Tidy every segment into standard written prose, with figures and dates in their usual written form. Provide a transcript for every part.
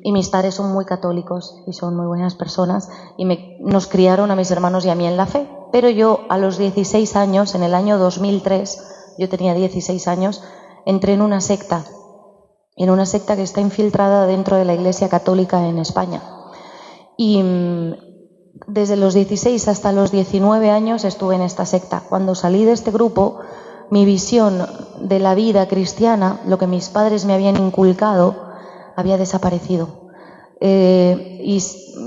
Y mis padres son muy católicos y son muy buenas personas y nos criaron a mis hermanos y a mí en la fe. Pero yo a los 16 años, en el año 2003, yo tenía 16 años, entré en una secta que está infiltrada dentro de la Iglesia Católica en España. Y desde los 16 hasta los 19 años estuve en esta secta. Cuando salí de este grupo, mi visión de la vida cristiana, lo que mis padres me habían inculcado, había desaparecido. Y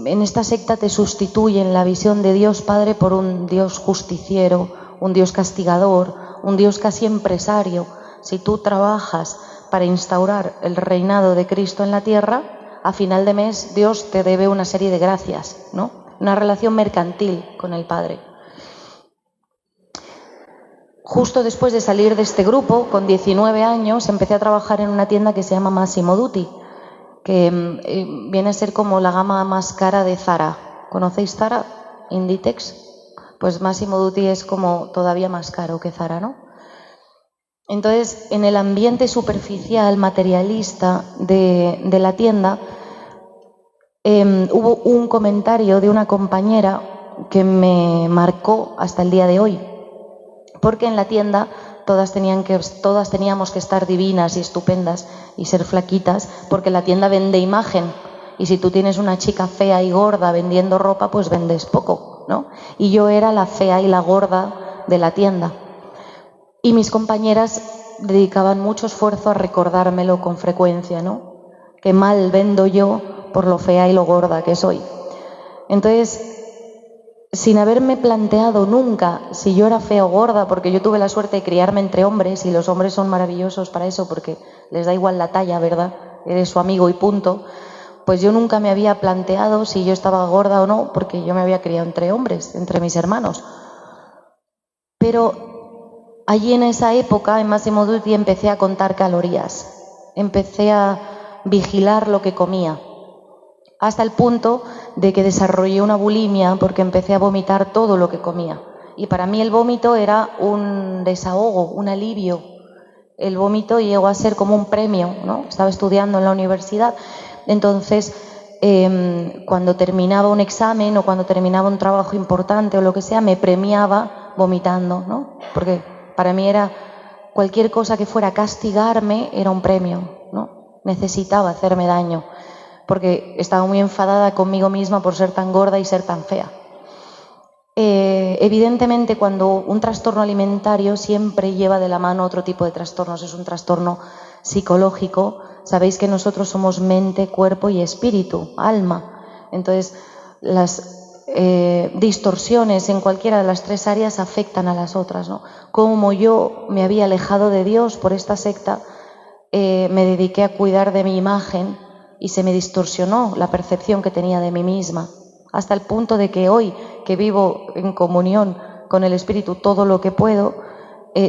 en esta secta te sustituyen la visión de Dios Padre por un Dios justiciero, un Dios castigador, un Dios casi empresario. Si tú trabajas para instaurar el reinado de Cristo en la tierra, a final de mes Dios te debe una serie de gracias, ¿no? Una relación mercantil con el Padre. Justo después de salir de este grupo, con 19 años, empecé a trabajar en una tienda que se llama Massimo Dutti, que viene a ser como la gama más cara de Zara. ¿Conocéis Zara? Inditex. Pues Massimo Dutti es como todavía más caro que Zara, ¿no? Entonces, en el ambiente superficial, materialista de la tienda, hubo un comentario de una compañera que me marcó hasta el día de hoy, porque en la tienda todas teníamos que estar divinas y estupendas y ser flaquitas, porque la tienda vende imagen, y si tú tienes una chica fea y gorda vendiendo ropa, pues vendes poco, ¿no? Y yo era la fea y la gorda de la tienda. Y mis compañeras dedicaban mucho esfuerzo a recordármelo con frecuencia, ¿no? Que mal vendo yo por lo fea y lo gorda que soy. Entonces, sin haberme planteado nunca si yo era fea o gorda, porque yo tuve la suerte de criarme entre hombres, y los hombres son maravillosos para eso, porque les da igual la talla, ¿verdad? Eres su amigo y punto. Pues yo nunca me había planteado si yo estaba gorda o no, porque yo me había criado entre hombres, entre mis hermanos. Pero allí en esa época, en Massimo Dutti, empecé a contar calorías, empecé a vigilar lo que comía, hasta el punto de que desarrollé una bulimia porque empecé a vomitar todo lo que comía. Y para mí el vómito era un desahogo, un alivio. El vómito llegó a ser como un premio, ¿no? Estaba estudiando en la universidad, entonces cuando terminaba un examen o cuando terminaba un trabajo importante o lo que sea, me premiaba vomitando, ¿no? Porque para mí era cualquier cosa que fuera castigarme era un premio, ¿no? Necesitaba hacerme daño, porque estaba muy enfadada conmigo misma por ser tan gorda y ser tan fea. Evidentemente, cuando un trastorno alimentario siempre lleva de la mano otro tipo de trastornos, es un trastorno psicológico. Sabéis que nosotros somos mente, cuerpo y espíritu, alma. Entonces, las distorsiones en cualquiera de las tres áreas afectan a las otras, ¿no? Como yo me había alejado de Dios por esta secta, me dediqué a cuidar de mi imagen y se me distorsionó la percepción que tenía de mí misma, hasta el punto de que hoy, que vivo en comunión con el Espíritu todo lo que puedo,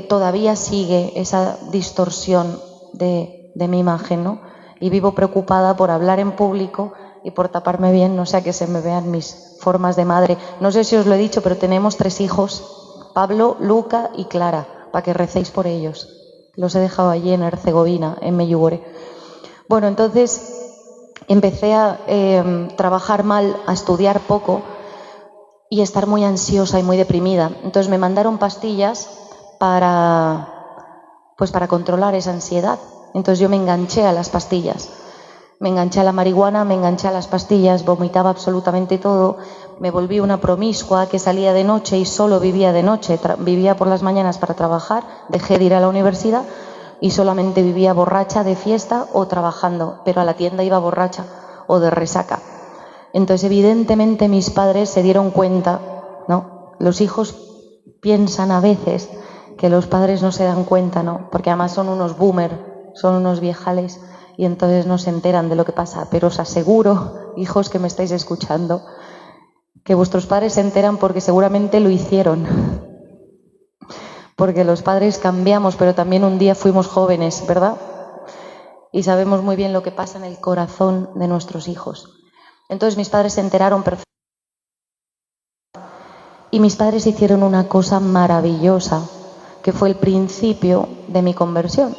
todavía sigue esa distorsión de mi imagen, ¿no? Y vivo preocupada por hablar en público y por taparme bien, no sea que se me vean mis formas de madre. No sé si os lo he dicho, pero tenemos 3 hijos, Pablo, Luca y Clara, para que recéis por ellos. Los he dejado allí en Herzegovina, en Medjugorje. Bueno, entonces empecé a trabajar mal, a estudiar poco y a estar muy ansiosa y muy deprimida. Entonces me mandaron pastillas para controlar esa ansiedad. Entonces yo me enganché a las pastillas. Me enganché a la marihuana, me enganché a las pastillas, vomitaba absolutamente todo. Me volví una promiscua que salía de noche y solo vivía de noche. Vivía por las mañanas para trabajar, dejé de ir a la universidad y solamente vivía borracha de fiesta o trabajando, pero a la tienda iba borracha o de resaca. Entonces, evidentemente, mis padres se dieron cuenta, ¿no? Los hijos piensan a veces que los padres no se dan cuenta, ¿no? Porque además son unos boomer, son unos viejales y entonces no se enteran de lo que pasa. Pero os aseguro, hijos que me estáis escuchando, que vuestros padres se enteran porque seguramente lo hicieron. Porque los padres cambiamos, pero también un día fuimos jóvenes, ¿verdad? Y sabemos muy bien lo que pasa en el corazón de nuestros hijos. Entonces mis padres se enteraron perfectamente. Y mis padres hicieron una cosa maravillosa, que fue el principio de mi conversión,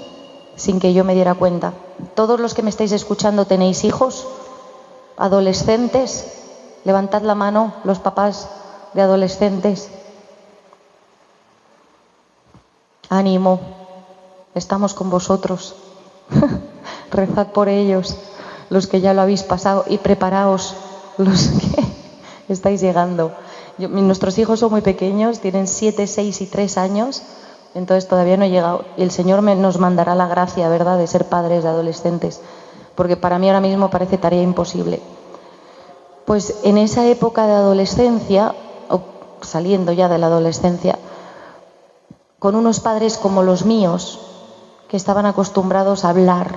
sin que yo me diera cuenta. Todos los que me estáis escuchando tenéis hijos, Adolescentes, levantad la mano, los papás de adolescentes. Ánimo, estamos con vosotros. Rezad por ellos, los que ya lo habéis pasado, y preparaos, los que estáis llegando. Nuestros hijos son muy pequeños, tienen 7, 6 y 3 años, entonces todavía no he llegado. Y el Señor nos mandará la gracia, ¿verdad?, de ser padres de adolescentes, porque para mí ahora mismo parece tarea imposible. Pues en esa época de adolescencia, o saliendo ya de la adolescencia, con unos padres como los míos, que estaban acostumbrados a hablar,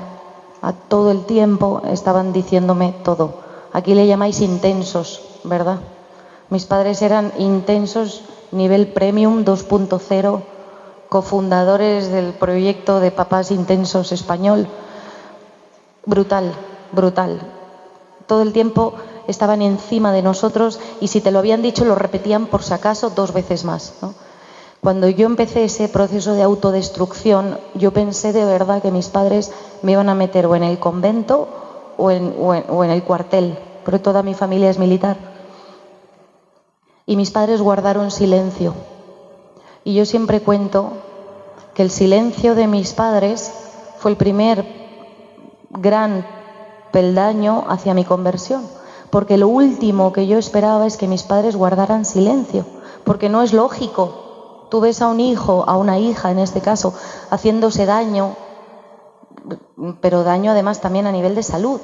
a todo el tiempo estaban diciéndome todo. Aquí le llamáis intensos, ¿verdad? Mis padres eran intensos, nivel premium 2.0, cofundadores del proyecto de Papás Intensos Español. Brutal, brutal. Todo el tiempo estaban encima de nosotros y si te lo habían dicho lo repetían por si acaso 2 veces más, ¿no? Cuando yo empecé ese proceso de autodestrucción, yo pensé de verdad que mis padres me iban a meter o en el convento o en el cuartel, porque toda mi familia es militar. Y mis padres guardaron silencio. Y yo siempre cuento que el silencio de mis padres fue el primer gran peldaño hacia mi conversión, porque lo último que yo esperaba es que mis padres guardaran silencio, porque no es lógico. Tú ves a un hijo, a una hija en este caso, haciéndose daño, pero daño además también a nivel de salud.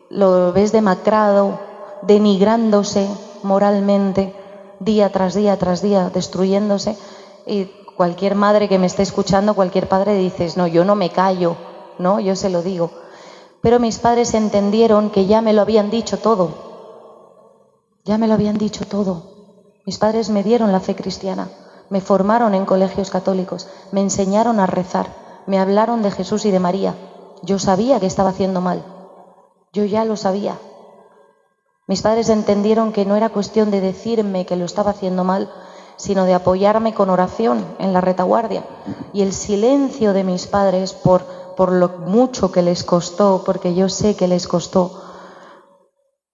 Lo ves demacrado, denigrándose moralmente, día tras día tras día, destruyéndose. Y cualquier madre que me esté escuchando, cualquier padre dices, no, yo no me callo, no, yo se lo digo. Pero mis padres entendieron que ya me lo habían dicho todo. Ya me lo habían dicho todo. Mis padres me dieron la fe cristiana, me formaron en colegios católicos, me enseñaron a rezar, me hablaron de Jesús y de María. Yo sabía que estaba haciendo mal, yo ya lo sabía. Mis padres entendieron que no era cuestión de decirme que lo estaba haciendo mal, sino de apoyarme con oración en la retaguardia. Y el silencio de mis padres, por lo mucho que les costó, porque yo sé que les costó,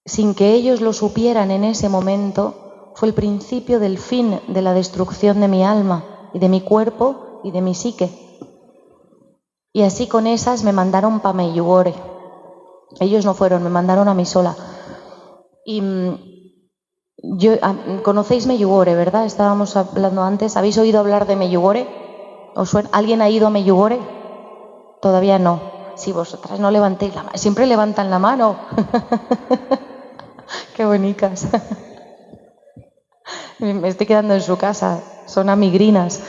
sin que ellos lo supieran en ese momento, fue el principio del fin de la destrucción de mi alma y de mi cuerpo y de mi psique. Y así con esas me mandaron pa' Medjugorje. Ellos no fueron, me mandaron a mí sola. Y conocéis Medjugorje, ¿verdad? Estábamos hablando antes. ¿Habéis oído hablar de Medjugorje? ¿Os suena? ¿Alguien ha ido a Medjugorje? Todavía no. Si vosotras no levantéis la mano. Siempre levantan la mano. Qué bonitas. Me estoy quedando en su casa, son amigrinas.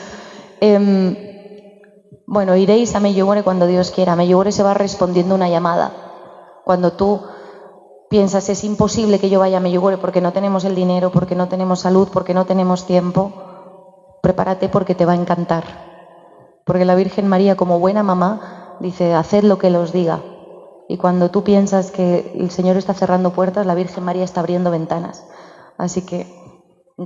Bueno, iréis a Medjugorje cuando Dios quiera. Medjugorje se va respondiendo una llamada. Cuando tú piensas, es imposible que yo vaya a Medjugorje porque no tenemos el dinero, porque no tenemos salud, porque no tenemos tiempo, prepárate porque te va a encantar. Porque la Virgen María, como buena mamá, dice, haced lo que Él os diga. Y cuando tú piensas que el Señor está cerrando puertas, la Virgen María está abriendo ventanas. Así que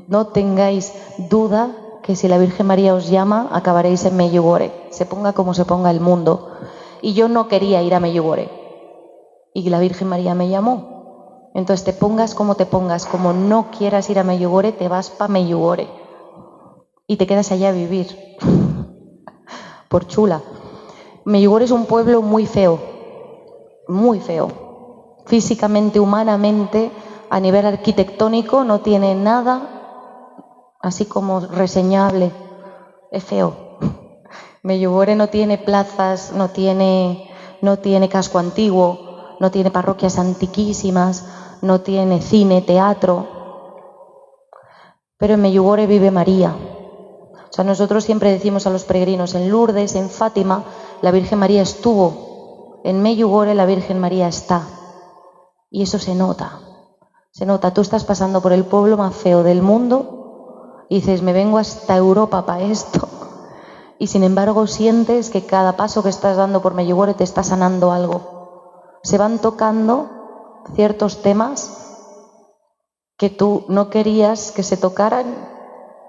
no tengáis duda que si la Virgen María os llama, acabaréis en Medjugorje, se ponga como se ponga el mundo. Y yo no quería ir a Medjugorje. Y la Virgen María me llamó. Entonces te pongas, como no quieras ir a Medjugorje, te vas para Medjugorje. Y te quedas allá a vivir. Por chula. Medjugorje es un pueblo muy feo. Muy feo. Físicamente, humanamente, a nivel arquitectónico, no tiene nada así como reseñable. Es feo. Medjugorje no tiene plazas, no tiene casco antiguo, no tiene parroquias antiquísimas, no tiene cine, teatro. Pero en Medjugorje vive María. O sea, nosotros siempre decimos a los peregrinos, en Lourdes, en Fátima, la Virgen María estuvo. En Medjugorje la Virgen María está. Y eso se nota. Se nota. Tú estás pasando por el pueblo más feo del mundo y dices, me vengo hasta Europa para esto. Y sin embargo sientes que cada paso que estás dando por Medjugorje te está sanando algo. Se van tocando ciertos temas que tú no querías que se tocaran,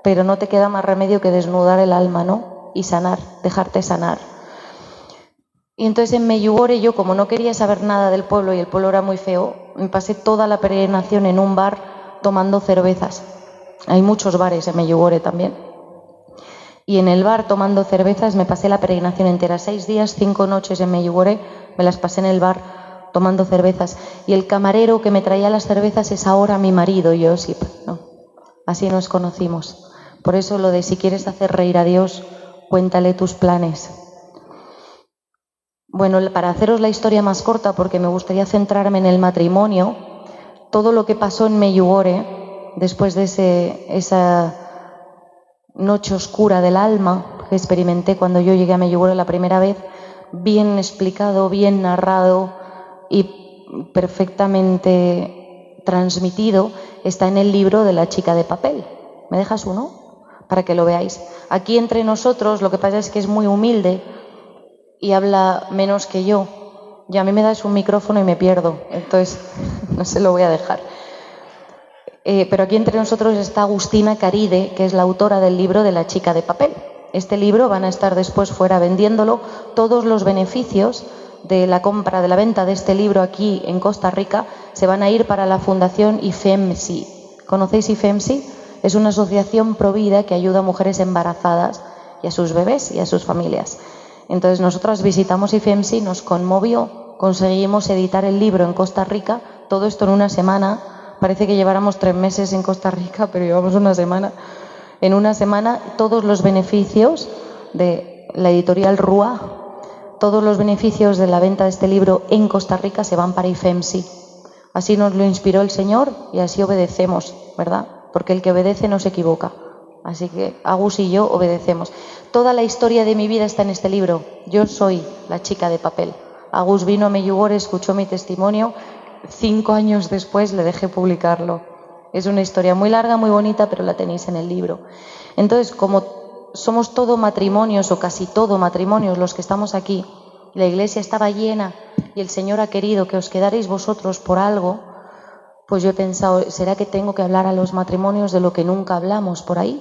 pero no te queda más remedio que desnudar el alma, ¿no? Y sanar, dejarte sanar. Y entonces en Medjugorje yo, como no quería saber nada del pueblo y el pueblo era muy feo, me pasé toda la peregrinación en un bar tomando cervezas. Hay muchos bares en Medjugorje también. Y en el bar tomando cervezas me pasé la peregrinación entera. 6 días, 5 noches en Medjugorje, me las pasé en el bar tomando cervezas. Y el camarero que me traía las cervezas es ahora mi marido, Josip, ¿no? Así nos conocimos. Por eso lo de si quieres hacer reír a Dios, cuéntale tus planes. Bueno, para haceros la historia más corta, porque me gustaría centrarme en el matrimonio, todo lo que pasó en Medjugorje, después de esa noche oscura del alma que experimenté cuando yo llegué a Medjugorje la primera vez, bien explicado, bien narrado y perfectamente transmitido, está en el libro de La chica de papel. ¿Me dejas uno? Para que lo veáis. Aquí entre nosotros, lo que pasa es que es muy humilde y habla menos que yo. Y a mí me das un micrófono y me pierdo, entonces no se lo voy a dejar. Pero aquí entre nosotros está Agustina Caride, que es la autora del libro de La chica de papel. Este libro van a estar después fuera vendiéndolo. Todos los beneficios de la compra, de la venta de este libro aquí en Costa Rica se van a ir para la Fundación IFEMSI. ¿Conocéis IFEMSI? Es una asociación pro vida que ayuda a mujeres embarazadas y a sus bebés y a sus familias. Entonces nosotras visitamos IFEMSI, nos conmovió, conseguimos editar el libro en Costa Rica, todo esto en una semana. Parece que lleváramos 3 meses en Costa Rica, pero llevamos una semana. En una semana todos los beneficios de la editorial RUA, todos los beneficios de la venta de este libro en Costa Rica se van para IFEMSI. Así nos lo inspiró el Señor y así obedecemos, ¿verdad? Porque el que obedece no se equivoca. Así que Agus y yo obedecemos. Toda la historia de mi vida está en este libro. Yo soy la chica de papel. Agus vino a Medjugorje, escuchó mi testimonio. 5 años después le dejé publicarlo. Es una historia muy larga, muy bonita, pero la tenéis en el libro. Entonces, como somos todo matrimonios, o casi todo matrimonios los que estamos aquí, la iglesia estaba llena y el Señor ha querido que os quedaréis vosotros por algo, pues yo he pensado, ¿será que tengo que hablar a los matrimonios de lo que nunca hablamos por ahí?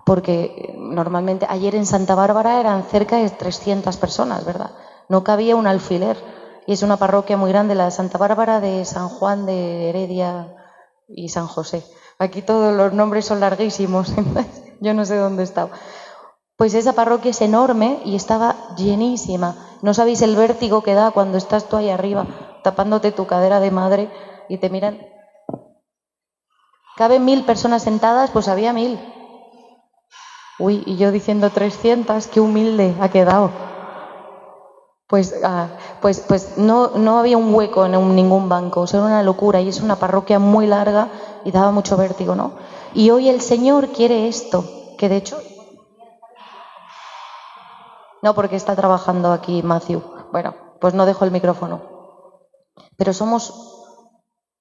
Porque normalmente, ayer en Santa Bárbara eran cerca de 300 personas, ¿verdad? No cabía un alfiler. Y es una parroquia muy grande, la de Santa Bárbara, de San Juan, de Heredia y San José. Aquí todos los nombres son larguísimos, yo no sé dónde estaba. Pues esa parroquia es enorme y estaba llenísima. No sabéis el vértigo que da cuando estás tú ahí arriba, tapándote tu cadera de madre y te miran. ¿Caben 1000 personas sentadas? Pues había 1000. Uy, y yo diciendo 300, qué humilde ha quedado. Pues no había un hueco en ningún banco, o sea, era una locura, y es una parroquia muy larga y daba mucho vértigo, ¿no? Y hoy el Señor quiere esto, que de hecho... No, porque está trabajando aquí Matthew. Bueno, pues no dejo el micrófono. Pero somos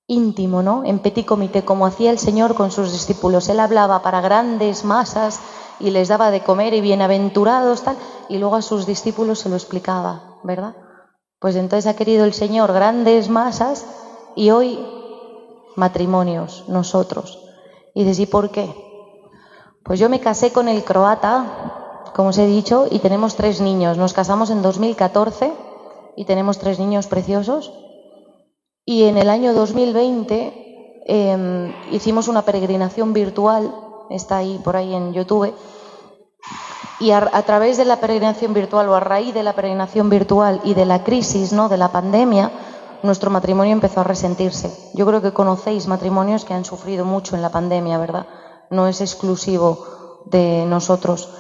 íntimo, ¿no? En petit comité, como hacía el Señor con sus discípulos. Él hablaba para grandes masas y les daba de comer y bienaventurados, tal, y luego a sus discípulos se lo explicaba, ¿verdad? Pues entonces ha querido el Señor grandes masas y hoy matrimonios, nosotros. Y dices, ¿y por qué? Pues yo me casé con el croata, como os he dicho, y tenemos 3 niños. Nos casamos en 2014 y tenemos 3 niños preciosos. Y en el año 2020 hicimos una peregrinación virtual, está ahí por ahí en YouTube, y a través de la peregrinación virtual, o a raíz de la peregrinación virtual y de la crisis, ¿no?, de la pandemia, nuestro matrimonio empezó a resentirse. Yo creo que conocéis matrimonios que han sufrido mucho en la pandemia, ¿verdad? No es exclusivo de nosotros.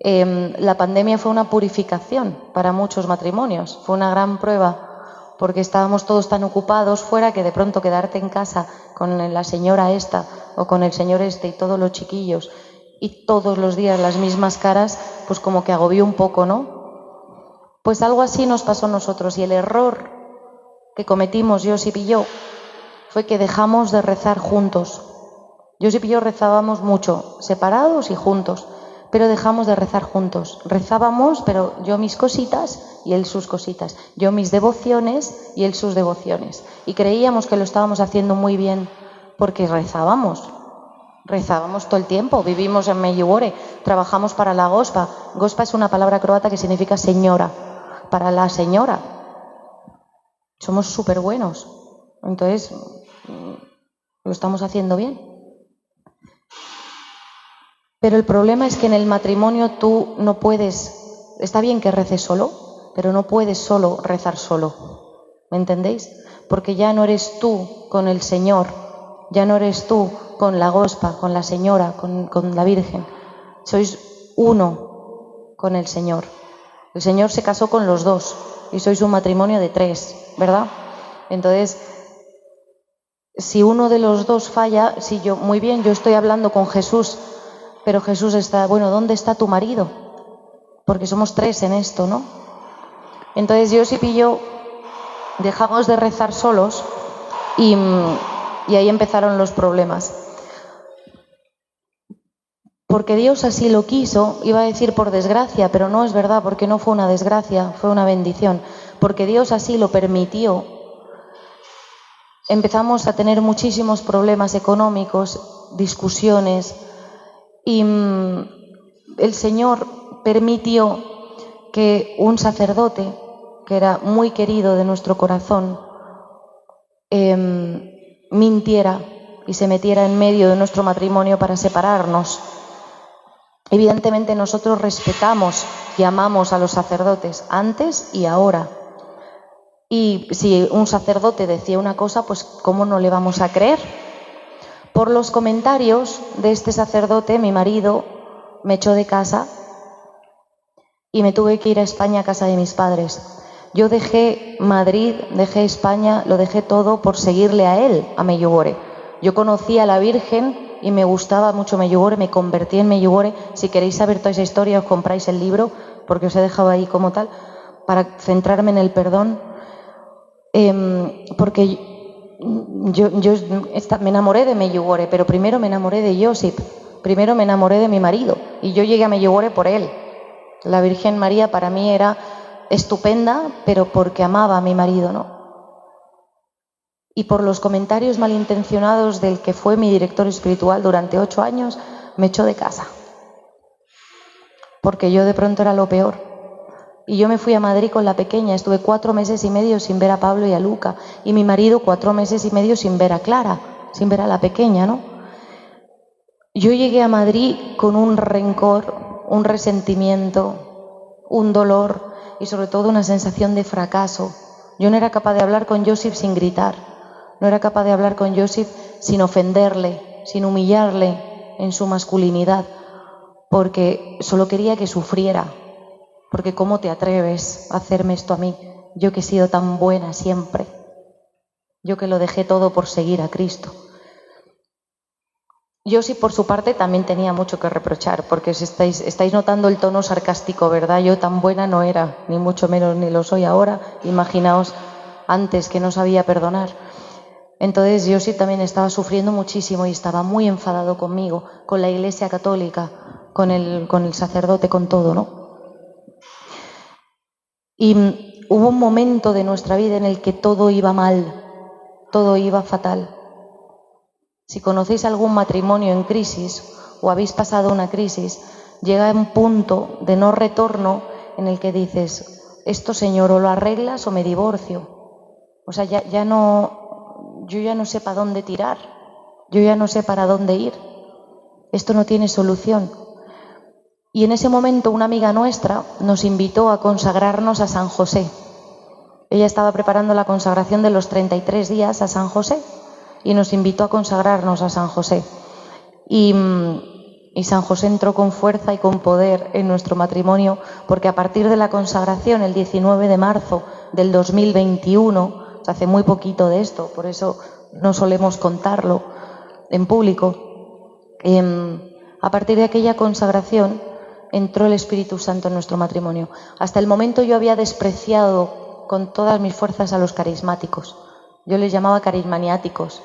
La pandemia fue una purificación para muchos matrimonios, fue una gran prueba, porque estábamos todos tan ocupados fuera que de pronto quedarte en casa con la señora esta o con el señor este y todos los chiquillos y todos los días las mismas caras, pues como que agobió un poco, ¿no? Pues algo así nos pasó a nosotros, y el error que cometimos Josip y yo fue que dejamos de rezar juntos. Josip y yo rezábamos mucho, separados y juntos, pero dejamos de rezar juntos. Rezábamos, pero yo mis cositas y él sus cositas. Yo mis devociones y él sus devociones. Y creíamos que lo estábamos haciendo muy bien porque rezábamos todo el tiempo. Vivimos en Medjugorje, trabajamos para la Gospa. Gospa es una palabra croata que significa señora. para la señora. Somos súper buenos. Entonces, lo estamos haciendo bien. Pero el problema es que en el matrimonio tú no puedes, está bien que reces solo, pero no puedes solo rezar solo. ¿Me entendéis? Porque ya no eres tú con el Señor, ya no eres tú con la Gospa, con la Señora, con la Virgen. Sois uno con el Señor. El Señor se casó con los dos y sois un matrimonio de 3, ¿verdad? Entonces, si uno de los dos falla, muy bien, yo estoy hablando con Jesús, pero Jesús está, bueno, ¿dónde está tu marido? Porque somos 3 en esto, ¿no? Entonces Josip y yo dejamos de rezar solos y ahí empezaron los problemas. Porque Dios así lo quiso, iba a decir por desgracia, pero no es verdad, porque no fue una desgracia, fue una bendición. Porque Dios así lo permitió. Empezamos a tener muchísimos problemas económicos, discusiones, y el Señor permitió que un sacerdote, que era muy querido de nuestro corazón, mintiera y se metiera en medio de nuestro matrimonio para separarnos. Evidentemente nosotros respetamos y amamos a los sacerdotes antes y ahora. Y si un sacerdote decía una cosa, pues ¿cómo no le vamos a creer? Por los comentarios de este sacerdote, mi marido me echó de casa y me tuve que ir a España, a casa de mis padres. Yo dejé Madrid, dejé España, lo dejé todo por seguirle a él, a Medjugorje. Yo conocí a la Virgen y me gustaba mucho Medjugorje, me convertí en Medjugorje. Si queréis saber toda esa historia, os compráis el libro, porque os he dejado ahí como tal, para centrarme en el perdón. Porque yo me enamoré de Medjugorje, pero primero me enamoré de Josip, primero me enamoré de mi marido, y yo llegué a Medjugorje por él. La Virgen María para mí era estupenda, pero porque amaba a mi marido, ¿no? Y por los comentarios malintencionados del que fue mi director espiritual durante 8 años, me echó de casa. Porque yo de pronto era lo peor. Y yo me fui a Madrid con la pequeña, estuve 4 meses y medio sin ver a Pablo y a Luca. Y mi marido 4 meses y medio sin ver a Clara, sin ver a la pequeña, ¿no? Yo llegué a Madrid con un rencor, un resentimiento, un dolor y sobre todo una sensación de fracaso. Yo no era capaz de hablar con Josip sin gritar, no era capaz de hablar con Josip sin ofenderle, sin humillarle en su masculinidad, porque solo quería que sufriera, porque ¿cómo te atreves a hacerme esto a mí? Yo que he sido tan buena siempre, yo que lo dejé todo por seguir a Cristo. Josip, por su parte, también tenía mucho que reprochar, porque si estáis notando el tono sarcástico, ¿verdad? Yo tan buena no era, ni mucho menos ni lo soy ahora. Imaginaos antes que no sabía perdonar. Entonces Josip también estaba sufriendo muchísimo y estaba muy enfadado conmigo, con la Iglesia Católica, con el sacerdote, con todo, ¿no? Y hubo un momento de nuestra vida en el que todo iba mal, todo iba fatal. Si conocéis algún matrimonio en crisis o habéis pasado una crisis, llega un punto de no retorno en el que dices, esto, Señor, o lo arreglas o me divorcio. O sea, yo ya no sé para dónde tirar, yo ya no sé para dónde ir. Esto no tiene solución. Y en ese momento una amiga nuestra nos invitó a consagrarnos a San José. Ella estaba preparando la consagración de los 33 días a San José. Y nos invitó a consagrarnos a San José. Y San José entró con fuerza y con poder en nuestro matrimonio, porque a partir de la consagración, el 19 de marzo del 2021, hace muy poquito de esto, por eso no solemos contarlo en público, a partir de aquella consagración entró el Espíritu Santo en nuestro matrimonio. Hasta el momento yo había despreciado con todas mis fuerzas a los carismáticos. Yo les llamaba carismaniáticos,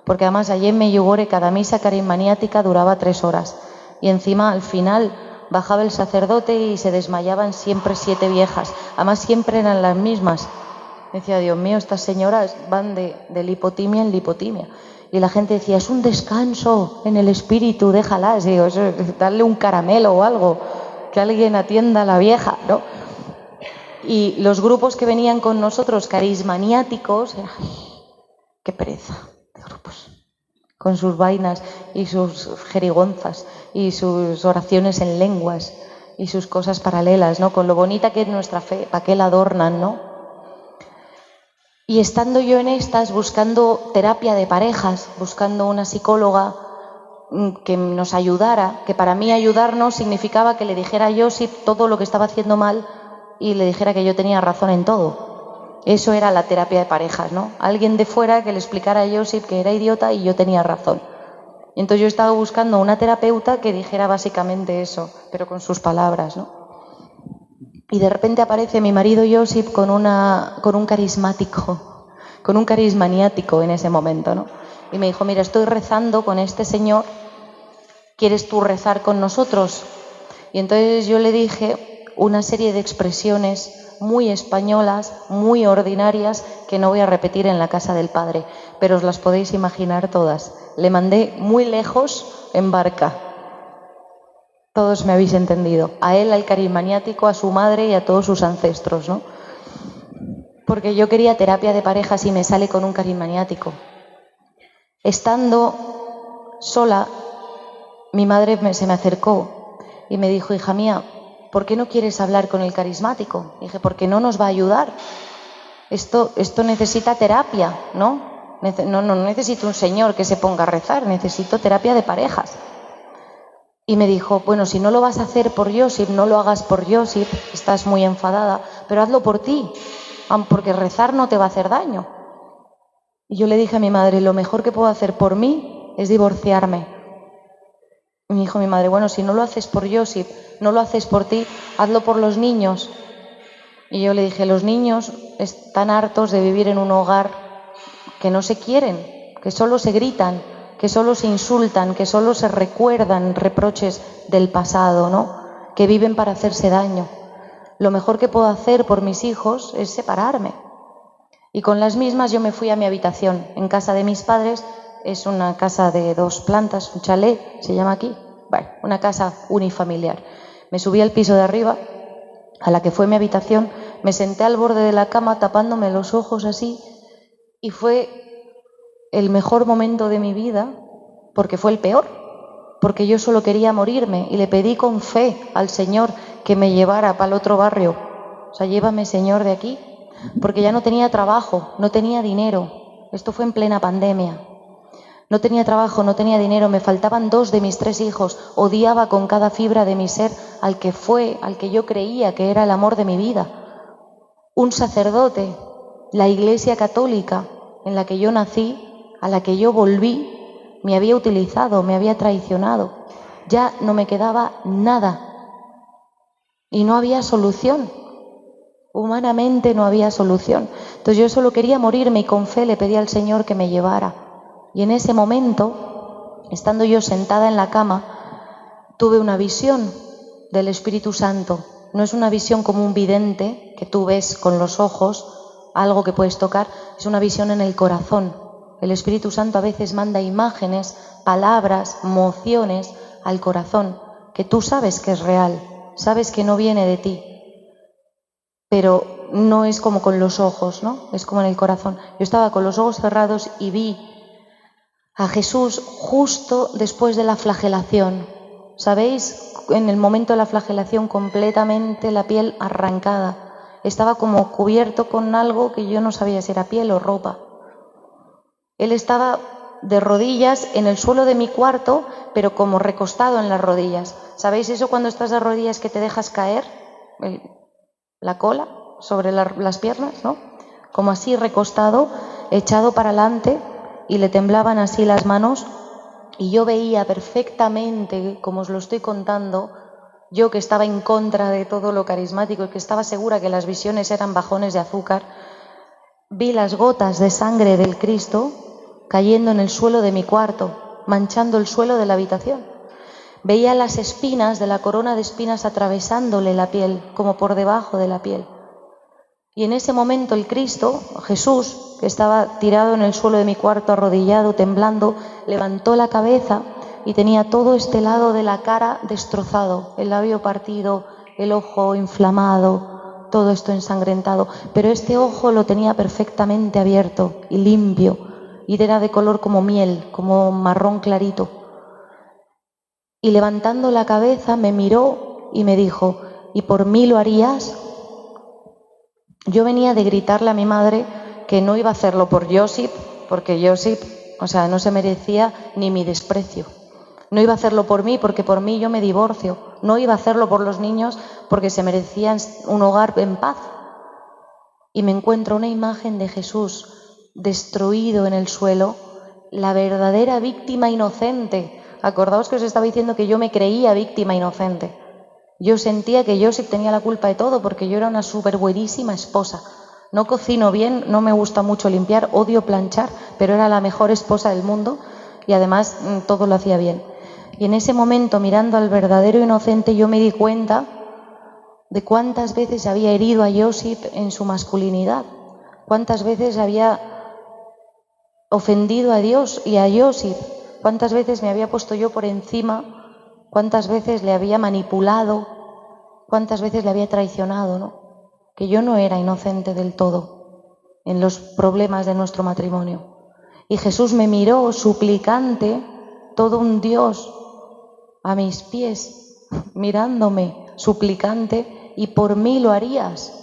porque además allí en Medjugorje cada misa carismaniática duraba 3 horas y encima al final bajaba el sacerdote y se desmayaban siempre 7 viejas, además siempre eran las mismas. Me decía, Dios mío, estas señoras van de lipotimia en lipotimia. Y la gente decía, es un descanso en el espíritu, déjalas. Y digo, darle un caramelo o algo, que alguien atienda a la vieja, ¿no? Y los grupos que venían con nosotros, carismaniáticos, qué pereza de grupos, con sus vainas y sus jerigonzas y sus oraciones en lenguas y sus cosas paralelas, ¿no? Con lo bonita que es nuestra fe, ¿para qué la adornan, no? Y estando yo en estas, buscando terapia de parejas, buscando una psicóloga que nos ayudara, que para mí ayudarnos significaba que le dijera a Josip todo lo que estaba haciendo mal y le dijera que yo tenía razón en todo. Eso era la terapia de parejas, ¿no? Alguien de fuera que le explicara a Josip que era idiota y yo tenía razón. Y entonces yo estaba buscando una terapeuta que dijera básicamente eso, pero con sus palabras, ¿no? Y de repente aparece mi marido Josip con un carismaniático en ese momento, ¿no? Y me dijo, mira, estoy rezando con este señor, ¿quieres tú rezar con nosotros? Y entonces yo le dije una serie de expresiones muy españolas, muy ordinarias, que no voy a repetir en la casa del Padre, pero os las podéis imaginar todas. Le mandé muy lejos en barca. Todos me habéis entendido. A él, al carismaniático, a su madre y a todos sus ancestros, ¿no? Porque yo quería terapia de parejas y me sale con un carismaniático. Estando sola, mi madre se me acercó y me dijo, hija mía, ¿por qué no quieres hablar con el carismático? Dije, porque no nos va a ayudar. Esto necesita terapia, ¿no? No necesito un señor que se ponga a rezar, necesito terapia de parejas. Y me dijo, bueno, si no lo vas a hacer por Josip, no lo hagas por Josip, estás muy enfadada, pero hazlo por ti, porque rezar no te va a hacer daño. Y yo le dije a mi madre, lo mejor que puedo hacer por mí es divorciarme. Y me dijo mi madre, bueno, si no lo haces por Josip, no lo haces por ti, hazlo por los niños. Y yo le dije, los niños están hartos de vivir en un hogar que no se quieren, que solo se gritan, que solo se insultan, que solo se recuerdan reproches del pasado, ¿no? Que viven para hacerse daño. Lo mejor que puedo hacer por mis hijos es separarme. Y con las mismas yo me fui a mi habitación. En casa de mis padres, es una casa de 2 plantas, un chalet, se llama aquí, bueno, una casa unifamiliar. Me subí al piso de arriba, a la que fue mi habitación, me senté al borde de la cama tapándome los ojos así, y fue el mejor momento de mi vida, porque fue el peor, porque yo solo quería morirme y le pedí con fe al Señor que me llevara para el otro barrio. O sea, llévame, Señor, de aquí, porque ya no tenía trabajo, no tenía dinero. Esto fue en plena pandemia. No tenía trabajo, no tenía dinero, me faltaban 2 de mis 3 hijos, odiaba con cada fibra de mi ser al que yo creía que era el amor de mi vida. Un sacerdote, la Iglesia Católica en la que yo nací, a la que yo volví, me había utilizado, me había traicionado. Ya no me quedaba nada y no había solución. Humanamente no había solución. Entonces yo solo quería morirme y con fe le pedí al Señor que me llevara. Y en ese momento, estando yo sentada en la cama, tuve una visión del Espíritu Santo. No es una visión como un vidente que tú ves con los ojos, algo que puedes tocar, es una visión en el corazón. El Espíritu Santo a veces manda imágenes, palabras, mociones al corazón, que tú sabes que es real, sabes que no viene de ti, pero no es como con los ojos, ¿no? Es como en el corazón. Yo estaba con los ojos cerrados y vi a Jesús justo después de la flagelación. ¿Sabéis? En el momento de la flagelación, completamente la piel arrancada. Estaba como cubierto con algo que yo no sabía si era piel o ropa. Él estaba de rodillas en el suelo de mi cuarto, pero como recostado en las rodillas. ¿Sabéis eso cuando estás de rodillas que te dejas caer la cola sobre las piernas, ¿no? Como así recostado, echado para adelante, y le temblaban así las manos, y yo veía perfectamente, como os lo estoy contando, yo que estaba en contra de todo lo carismático y que estaba segura que las visiones eran bajones de azúcar, vi las gotas de sangre del Cristo cayendo en el suelo de mi cuarto, manchando el suelo de la habitación. Veía las espinas de la corona de espinas atravesándole la piel, como por debajo de la piel. Y en ese momento el Cristo, Jesús, que estaba tirado en el suelo de mi cuarto, arrodillado, temblando, levantó la cabeza y tenía todo este lado de la cara destrozado, el labio partido, el ojo inflamado, todo esto ensangrentado, pero este ojo lo tenía perfectamente abierto y limpio, y era de color como miel, como marrón clarito. Y levantando la cabeza me miró y me dijo: ¿y por mí lo harías? Yo venía de gritarle a mi madre que no iba a hacerlo por Josip, porque Josip, no se merecía ni mi desprecio. No iba a hacerlo por mí, porque por mí yo me divorcio. No iba a hacerlo por los niños, porque se merecían un hogar en paz. Y me encuentro una imagen de Jesús destruido en el suelo, la verdadera víctima inocente. Acordaos que os estaba diciendo que yo me creía víctima inocente. Yo sentía que Josip tenía la culpa de todo, porque yo era una súper buenísima esposa. No cocino bien, no me gusta mucho limpiar, odio planchar, pero era la mejor esposa del mundo y además todo lo hacía bien. Y en ese momento, mirando al verdadero inocente, yo me di cuenta de cuántas veces había herido a Josip en su masculinidad, cuántas veces había ofendido a Dios y a Josip, cuántas veces me había puesto yo por encima, cuántas veces le había manipulado, cuántas veces le había traicionado, ¿no? Que yo no era inocente del todo en los problemas de nuestro matrimonio. Y Jesús me miró suplicante, todo un Dios a mis pies, mirándome suplicante, y por mí lo harías.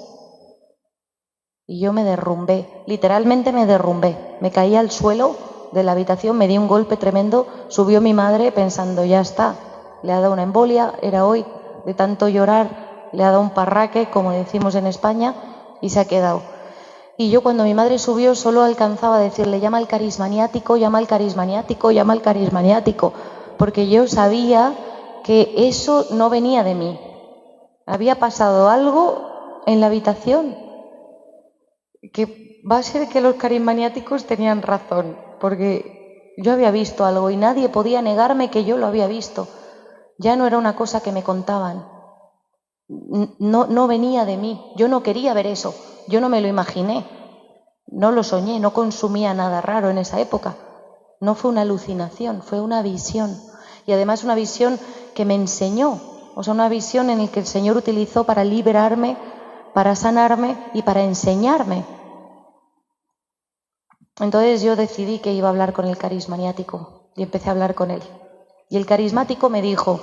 Y yo me derrumbé, literalmente me derrumbé, me caí al suelo de la habitación, me di un golpe tremendo, subió mi madre pensando: ya está, le ha dado una embolia, era hoy, de tanto llorar, le ha dado un parraque, como decimos en España, y se ha quedado. Y yo, cuando mi madre subió, solo alcanzaba a decirle: llama al carismaniático, llama al carismaniático, llama al carismaniático, porque yo sabía que eso no venía de mí. Había pasado algo en la habitación, que va a ser que los carismaniáticos tenían razón, porque yo había visto algo y nadie podía negarme que yo lo había visto. Ya no era una cosa que me contaban, no venía de mí, yo no quería ver eso, yo no me lo imaginé, no lo soñé, no consumía nada raro en esa época. No fue una alucinación, fue una visión. Y además una visión que me enseñó, una visión en la que el Señor utilizó para liberarme, para sanarme y para enseñarme. Entonces yo decidí que iba a hablar con el carismaniático y empecé a hablar con él. Y el carismático me dijo: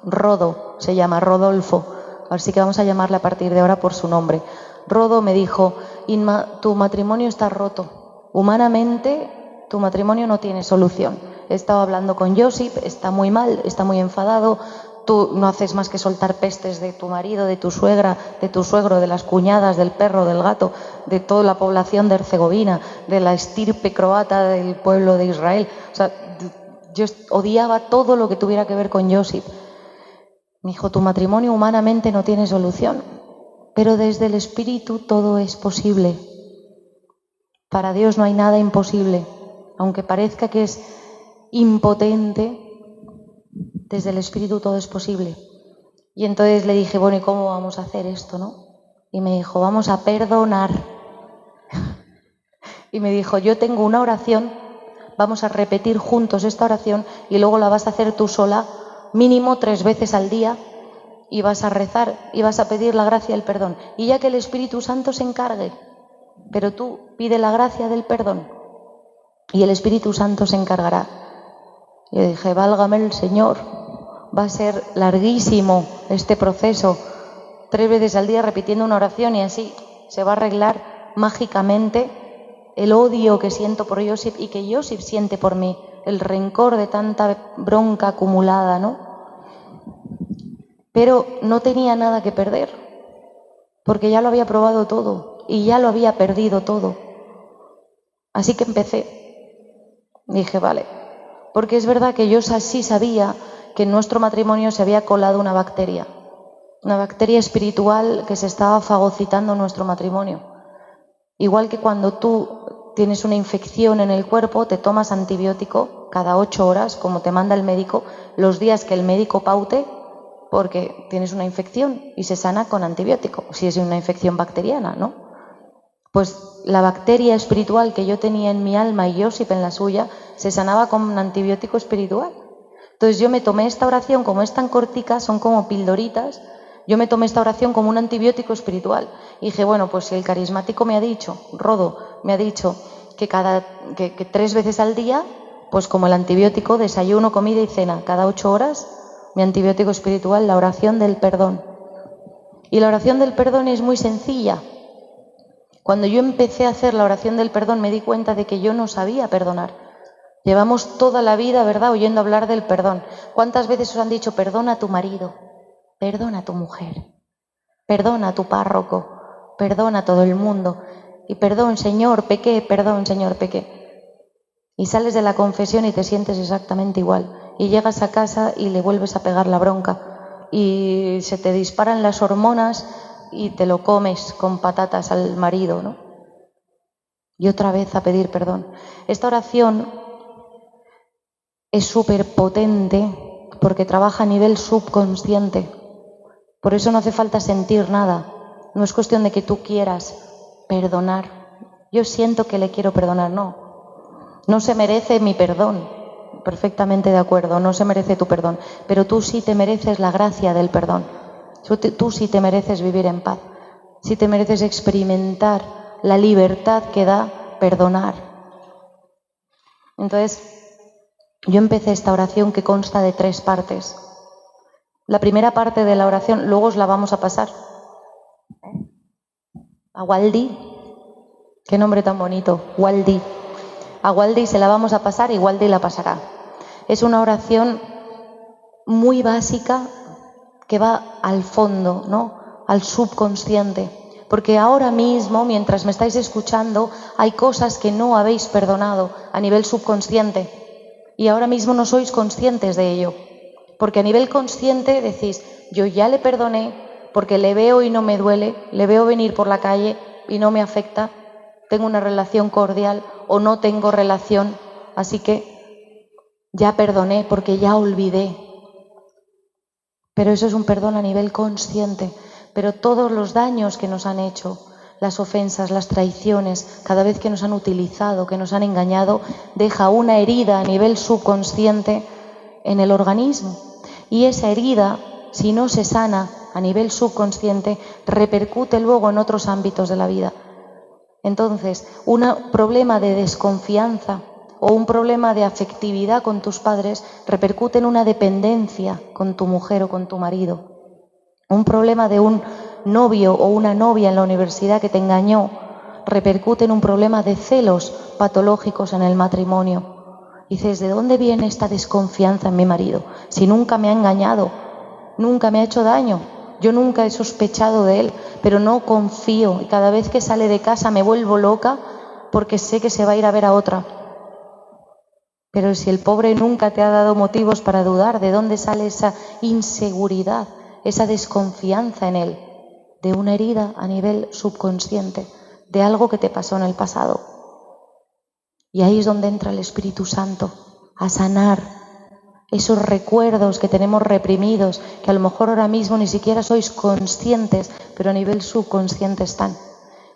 Rodo, se llama Rodolfo, así que vamos a llamarle a partir de ahora por su nombre. Rodo me dijo: Inma, tu matrimonio está roto. Humanamente, tu matrimonio no tiene solución. He estado hablando con Josip, está muy mal, está muy enfadado. Tú no haces más que soltar pestes de tu marido, de tu suegra, de tu suegro, de las cuñadas, del perro, del gato, de toda la población de Herzegovina, de la estirpe croata del pueblo de Israel. Yo odiaba todo lo que tuviera que ver con Josip. Me dijo: tu matrimonio humanamente no tiene solución, pero desde el Espíritu todo es posible. Para Dios no hay nada imposible. Aunque parezca que es impotente, desde el Espíritu todo es posible. Y entonces le dije: bueno, ¿y cómo vamos a hacer esto, no? Y me dijo: vamos a perdonar. Y me dijo: yo tengo una oración, vamos a repetir juntos esta oración y luego la vas a hacer tú sola, mínimo 3 veces al día, y vas a rezar y vas a pedir la gracia del perdón. Y ya que el Espíritu Santo se encargue, pero tú pide la gracia del perdón y el Espíritu Santo se encargará. Y yo dije: válgame el Señor, va a ser larguísimo este proceso, 3 veces al día repitiendo una oración, y así se va a arreglar mágicamente el odio que siento por Josip y que Josip siente por mí, el rencor de tanta bronca acumulada, ¿no? Pero no tenía nada que perder, porque ya lo había probado todo y ya lo había perdido todo. Así que empecé. Dije: vale, porque es verdad que yo sí sabía que en nuestro matrimonio se había colado una bacteria espiritual que se estaba fagocitando en nuestro matrimonio. Igual que cuando tú tienes una infección en el cuerpo, te tomas antibiótico cada 8 horas, como te manda el médico, los días que el médico paute, porque tienes una infección y se sana con antibiótico, si es una infección bacteriana, ¿no? Pues la bacteria espiritual que yo tenía en mi alma y Josip en la suya, se sanaba con un antibiótico espiritual. Entonces yo me tomé esta oración, como es tan cortica, son como pildoritas, Yo me tomé esta oración como un antibiótico espiritual. Y dije, bueno, pues si el carismático me ha dicho, Rodo, me ha dicho que 3 veces al día, pues como el antibiótico, desayuno, comida y cena, cada 8 horas, mi antibiótico espiritual, la oración del perdón. Y la oración del perdón es muy sencilla. Cuando yo empecé a hacer la oración del perdón me di cuenta de que yo no sabía perdonar. Llevamos toda la vida, ¿verdad?, oyendo hablar del perdón. ¿Cuántas veces os han dicho, perdona a tu marido, perdona a tu mujer, perdona a tu párroco, perdona a todo el mundo? Y perdón, Señor, pequé, perdón, Señor, pequé. Y sales de la confesión y te sientes exactamente igual. Y llegas a casa y le vuelves a pegar la bronca. Y se te disparan las hormonas y te lo comes con patatas al marido, ¿no? Y otra vez a pedir perdón. Esta oración es súper potente porque trabaja a nivel subconsciente. Por eso no hace falta sentir nada. No es cuestión de que tú quieras perdonar. Yo siento que le quiero perdonar, no. No se merece mi perdón. Perfectamente de acuerdo, no se merece tu perdón. Pero tú sí te mereces la gracia del perdón. Tú sí te mereces vivir en paz. Sí te mereces experimentar la libertad que da perdonar. Entonces, yo empecé esta oración que consta de 3 partes. La primera parte de la oración, luego os la vamos a pasar. A Waldi, qué nombre tan bonito, Waldi. A Waldi se la vamos a pasar y Waldi la pasará. Es una oración muy básica que va al fondo, ¿no?, al subconsciente. Porque ahora mismo, mientras me estáis escuchando, hay cosas que no habéis perdonado a nivel subconsciente. Y ahora mismo no sois conscientes de ello. Porque a nivel consciente decís, yo ya le perdoné porque le veo y no me duele, le veo venir por la calle y no me afecta, tengo una relación cordial o no tengo relación, así que ya perdoné porque ya olvidé. Pero eso es un perdón a nivel consciente. Pero todos los daños que nos han hecho, las ofensas, las traiciones, cada vez que nos han utilizado, que nos han engañado, deja una herida a nivel subconsciente en el organismo. Y esa herida, si no se sana a nivel subconsciente, repercute luego en otros ámbitos de la vida. Entonces, un problema de desconfianza o un problema de afectividad con tus padres repercute en una dependencia con tu mujer o con tu marido. Un problema de un novio o una novia en la universidad que te engañó repercute en un problema de celos patológicos en el matrimonio. Dices, ¿de dónde viene esta desconfianza en mi marido? Si nunca me ha engañado, nunca me ha hecho daño, yo nunca he sospechado de él, pero no confío y cada vez que sale de casa me vuelvo loca porque sé que se va a ir a ver a otra. Pero si el pobre nunca te ha dado motivos para dudar, ¿de dónde sale esa inseguridad, esa desconfianza en él? De una herida a nivel subconsciente, de algo que te pasó en el pasado. Y ahí es donde entra el Espíritu Santo, a sanar esos recuerdos que tenemos reprimidos, que a lo mejor ahora mismo ni siquiera sois conscientes, pero a nivel subconsciente están.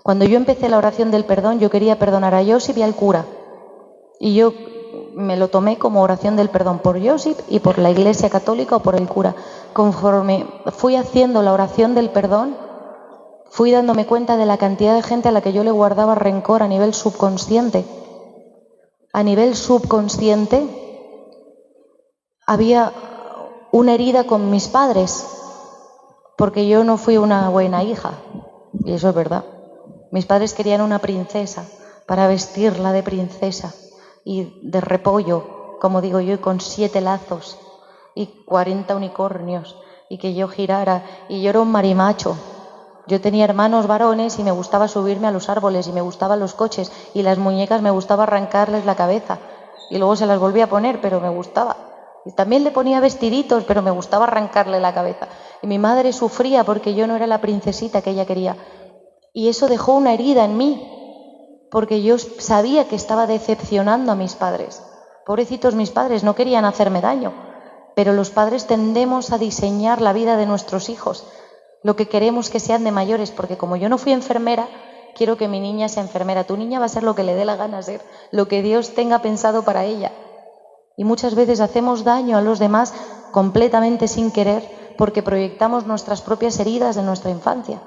Cuando yo empecé la oración del perdón, yo quería perdonar a Josip y al cura. Y yo me lo tomé como oración del perdón por Josip y por la Iglesia Católica o por el cura. Conforme fui haciendo la oración del perdón, fui dándome cuenta de la cantidad de gente a la que yo le guardaba rencor a nivel subconsciente. A nivel subconsciente había una herida con mis padres, porque yo no fui una buena hija, y eso es verdad. Mis padres querían una princesa para vestirla de princesa y de repollo, como digo yo, y con 7 lazos y 40 unicornios y que yo girara, y yo era un marimacho. Yo tenía hermanos varones y me gustaba subirme a los árboles y me gustaban los coches y las muñecas me gustaba arrancarles la cabeza y luego se las volvía a poner, pero me gustaba. Y también le ponía vestiditos, pero me gustaba arrancarle la cabeza. Y mi madre sufría porque yo no era la princesita que ella quería. Y eso dejó una herida en mí, porque yo sabía que estaba decepcionando a mis padres. Pobrecitos mis padres, no querían hacerme daño, pero los padres tendemos a diseñar la vida de nuestros hijos, lo que queremos que sean de mayores, porque como yo no fui enfermera, quiero que mi niña sea enfermera. Tu niña va a ser lo que le dé la gana ser, lo que Dios tenga pensado para ella. Y muchas veces hacemos daño a los demás completamente sin querer porque proyectamos nuestras propias heridas de nuestra infancia.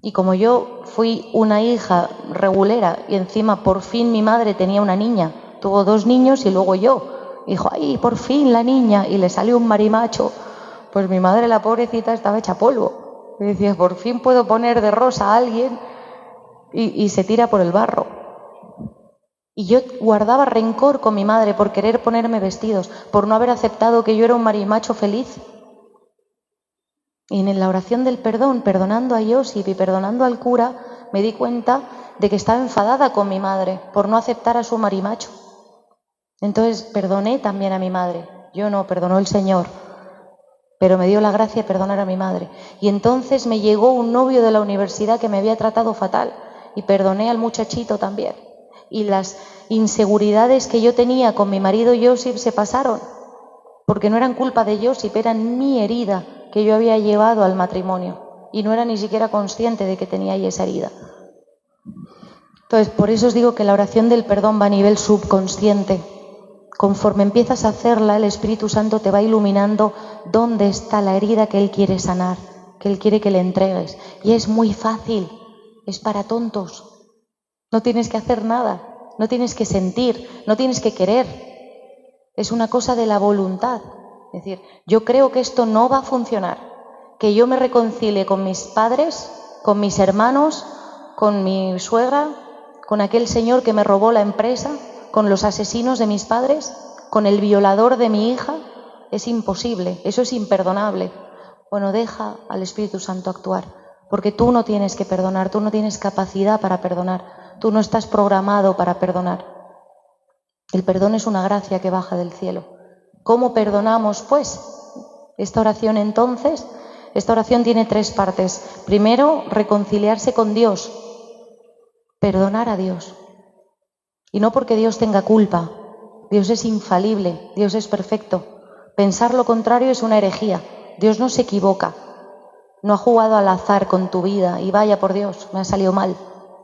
Y como yo fui una hija regulera y encima por fin mi madre tenía una niña, tuvo 2 niños y luego yo, dijo, ¡ay, por fin la niña! Y le salió un marimacho. Pues mi madre, la pobrecita, estaba hecha polvo. Y decía, por fin puedo poner de rosa a alguien, y se tira por el barro. Y yo guardaba rencor con mi madre por querer ponerme vestidos, por no haber aceptado que yo era un marimacho feliz. Y en la oración del perdón, perdonando a Josip y perdonando al cura, me di cuenta de que estaba enfadada con mi madre por no aceptar a su marimacho. Entonces perdoné también a mi madre. Yo no, perdonó el Señor, pero me dio la gracia de perdonar a mi madre. Y entonces me llegó un novio de la universidad que me había tratado fatal y perdoné al muchachito también. Y las inseguridades que yo tenía con mi marido Josip se pasaron, porque no eran culpa de Josip, eran mi herida que yo había llevado al matrimonio y no era ni siquiera consciente de que tenía ahí esa herida. Entonces, por eso os digo que la oración del perdón va a nivel subconsciente. Conforme empiezas a hacerla, el Espíritu Santo te va iluminando dónde está la herida que Él quiere sanar, que Él quiere que le entregues. Y es muy fácil, es para tontos. No tienes que hacer nada, no tienes que sentir, no tienes que querer. Es una cosa de la voluntad. Es decir, yo creo que esto no va a funcionar, que yo me reconcilie con mis padres, con mis hermanos, con mi suegra, con aquel señor que me robó la empresa, con los asesinos de mis padres, con el violador de mi hija. Es imposible, eso es imperdonable. Bueno, deja al Espíritu Santo actuar, porque tú no tienes que perdonar, tú no tienes capacidad para perdonar, tú no estás programado para perdonar. El perdón es una gracia que baja del cielo. ¿Cómo perdonamos, pues? Esta oración, entonces, esta oración tiene 3 partes. Primero, reconciliarse con Dios, perdonar a Dios. Y no porque Dios tenga culpa. Dios es infalible, Dios es perfecto. Pensar lo contrario es una herejía. Dios no se equivoca. No ha jugado al azar con tu vida y vaya por Dios, me ha salido mal.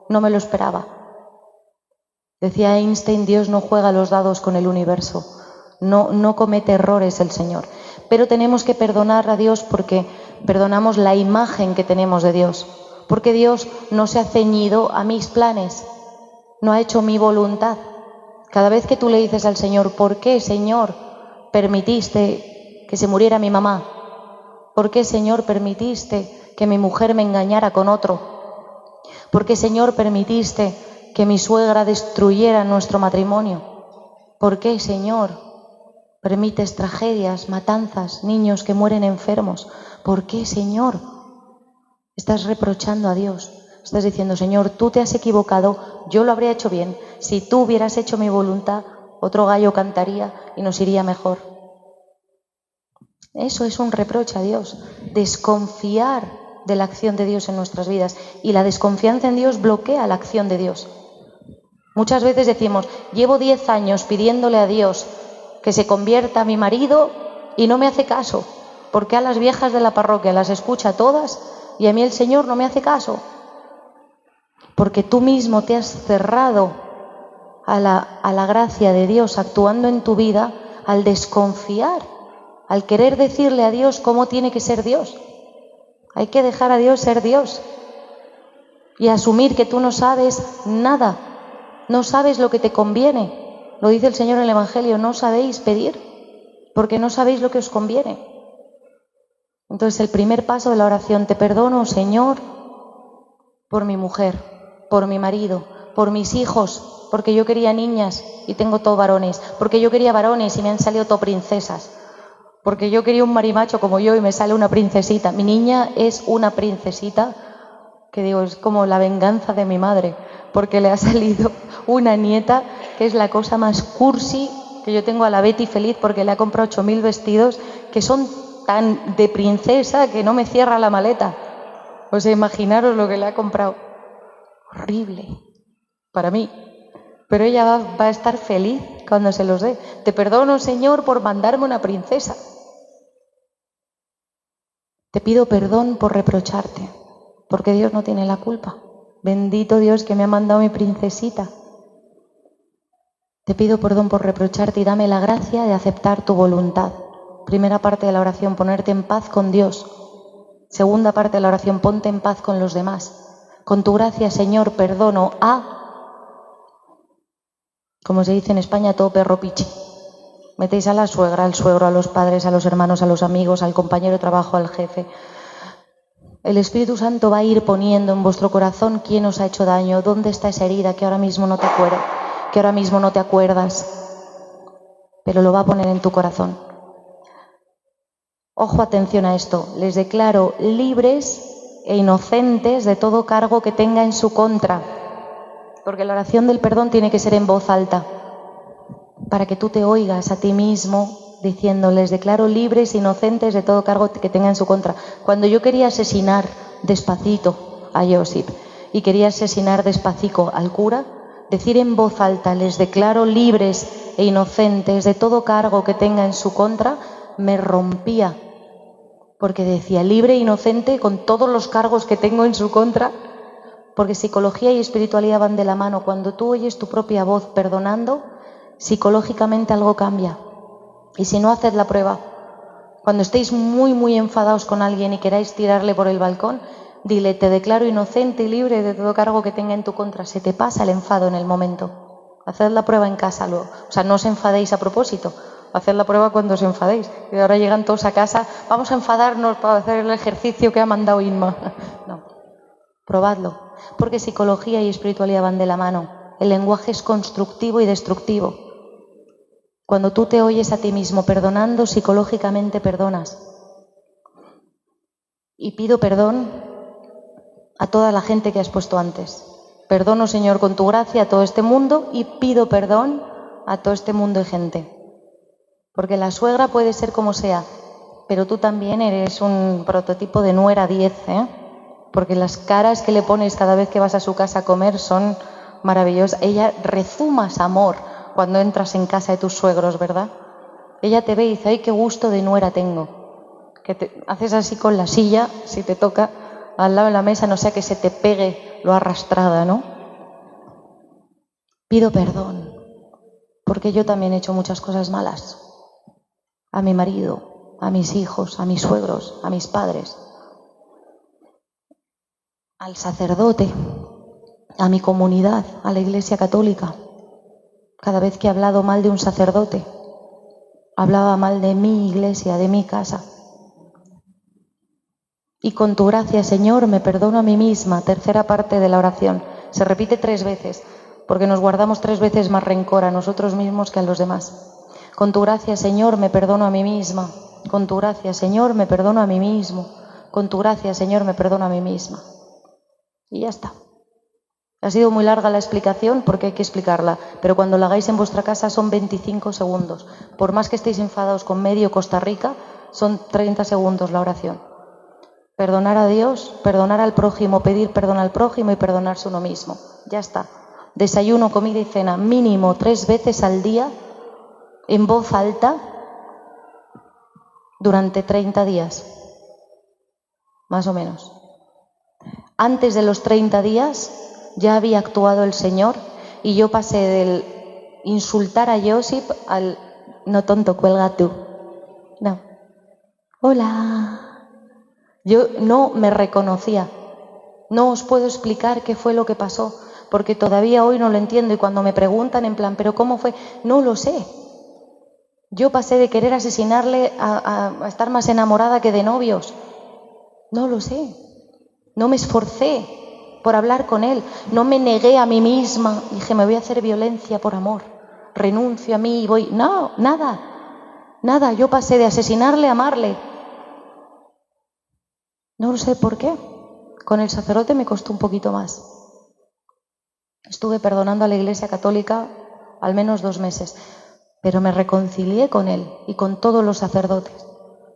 No me lo esperaba. Decía Einstein, Dios no juega los dados con el universo. No comete errores el Señor. Pero tenemos que perdonar a Dios porque perdonamos la imagen que tenemos de Dios. Porque Dios no se ha ceñido a mis planes, no ha hecho mi voluntad. Cada vez que tú le dices al Señor, ¿por qué, Señor, permitiste que se muriera mi mamá? ¿Por qué, Señor, permitiste que mi mujer me engañara con otro? ¿Por qué, Señor, permitiste que mi suegra destruyera nuestro matrimonio? ¿Por qué, Señor, permites tragedias, matanzas, niños que mueren enfermos? ¿Por qué, Señor? Estás reprochando a Dios. Estás diciendo, Señor, tú te has equivocado, yo lo habría hecho bien. Si tú hubieras hecho mi voluntad, otro gallo cantaría y nos iría mejor. Eso es un reproche a Dios, desconfiar de la acción de Dios en nuestras vidas. Y la desconfianza en Dios bloquea la acción de Dios. Muchas veces decimos, llevo 10 años pidiéndole a Dios que se convierta a mi marido y no me hace caso, porque a las viejas de la parroquia las escucha todas y a mí el Señor no me hace caso. Porque tú mismo te has cerrado a la gracia de Dios actuando en tu vida al desconfiar, al querer decirle a Dios cómo tiene que ser Dios. Hay que dejar a Dios ser Dios y asumir que tú no sabes nada, no sabes lo que te conviene. Lo dice el Señor en el Evangelio, no sabéis pedir porque no sabéis lo que os conviene. Entonces el primer paso de la oración, te perdono, Señor, por mi mujer, por mi marido, por mis hijos, porque yo quería niñas y tengo todo varones, porque yo quería varones y me han salido todo princesas, porque yo quería un marimacho como yo y me sale una princesita. Mi niña es una princesita, que digo, es como la venganza de mi madre, porque le ha salido una nieta que es la cosa más cursi, que yo tengo a la Betty feliz porque le ha comprado 8.000 vestidos que son tan de princesa que no me cierra la maleta. O sea, imaginaros lo que le ha comprado. Horrible para mí, pero ella va a estar feliz cuando se los dé. Te perdono, Señor, por mandarme una princesa. Te pido perdón por reprocharte, porque Dios no tiene la culpa. Bendito Dios que me ha mandado mi princesita. Te pido perdón por reprocharte y dame la gracia de aceptar tu voluntad, Primera parte de la oración, ponerte en paz con Dios. Segunda parte de la oración, ponte en paz con los demás. Con tu gracia, Señor, perdono como se dice en España, todo perro pichi. Metéis a la suegra, al suegro, a los padres, a los hermanos, a los amigos, al compañero de trabajo, al jefe. El Espíritu Santo va a ir poniendo en vuestro corazón quién os ha hecho daño, dónde está esa herida que ahora mismo no te acuerdas, que ahora mismo no te acuerdas, pero lo va a poner en tu corazón. Ojo, atención a esto. Les declaro libres e inocentes de todo cargo que tenga en su contra, porque la oración del perdón tiene que ser en voz alta, para que tú te oigas a ti mismo diciendo, les declaro libres e inocentes de todo cargo que tenga en su contra. Cuando yo quería asesinar despacito a Josip y quería asesinar despacito al cura, decir en voz alta, les declaro libres e inocentes de todo cargo que tenga en su contra, me rompía, porque decía libre e inocente con todos los cargos que tengo en su contra, porque psicología y espiritualidad van de la mano. Cuando tú oyes tu propia voz perdonando, psicológicamente algo cambia. Y si no, haced la prueba. Cuando estéis muy, muy enfadados con alguien y queráis tirarle por el balcón, dile, te declaro inocente y libre de todo cargo que tenga en tu contra. Se te pasa el enfado en el momento. Haced la prueba en casa luego. O sea, no os enfadéis a propósito. Haced la prueba cuando os enfadéis. Y ahora llegan todos a casa, vamos a enfadarnos para hacer el ejercicio que ha mandado Inma. No, probadlo. Porque psicología y espiritualidad van de la mano. El lenguaje es constructivo y destructivo. Cuando tú te oyes a ti mismo perdonando, psicológicamente perdonas. Y pido perdón a toda la gente que has puesto antes. Perdono, Señor, con tu gracia a todo este mundo y pido perdón a todo este mundo de gente. Porque la suegra puede ser como sea, pero tú también eres un prototipo de nuera 10, porque las caras que le pones cada vez que vas a su casa a comer son maravillosas. Ella rezumas amor cuando entras en casa de tus suegros, ¿verdad? Ella te ve y dice, ¡ay, qué gusto de nuera tengo! Que te haces así con la silla, si te toca, al lado de la mesa, no sea que se te pegue lo arrastrada, ¿no? Pido perdón, porque yo también he hecho muchas cosas malas. A mi marido, a mis hijos, a mis suegros, a mis padres, al sacerdote, a mi comunidad, a la Iglesia Católica. Cada vez que he hablado mal de un sacerdote, hablaba mal de mi iglesia, de mi casa. Y con tu gracia, Señor, me perdono a mí misma. Tercera parte de la oración. Se repite 3 veces, porque nos guardamos 3 veces más rencor a nosotros mismos que a los demás. Con tu gracia, Señor, me perdono a mí misma. Con tu gracia, Señor, me perdono a mí mismo. Con tu gracia, Señor, me perdono a mí misma. Y ya está. Ha sido muy larga la explicación porque hay que explicarla, pero cuando la hagáis en vuestra casa son 25 segundos. Por más que estéis enfadados con medio Costa Rica, son 30 segundos la oración. Perdonar a Dios, perdonar al prójimo, pedir perdón al prójimo y perdonarse uno mismo. Ya está. Desayuno, comida y cena, mínimo 3 veces al día, en voz alta, durante 30 días. Más o menos. Antes de los 30 días ya había actuado el Señor y yo pasé del insultar a Josip al no tonto, cuelga tú. No. Hola. Yo no me reconocía. No os puedo explicar qué fue lo que pasó, porque todavía hoy no lo entiendo y cuando me preguntan en plan, ¿pero cómo fue? No lo sé. Yo pasé de querer asesinarle a estar más enamorada que de novios. No lo sé. No me esforcé por hablar con él. No me negué a mí misma. Dije, me voy a hacer violencia por amor. Renuncio a mí y voy. No, nada. Nada. Yo pasé de asesinarle a amarle. No sé por qué. Con el sacerdote me costó un poquito más. Estuve perdonando a la Iglesia Católica al menos 2 meses. Pero me reconcilié con él y con todos los sacerdotes.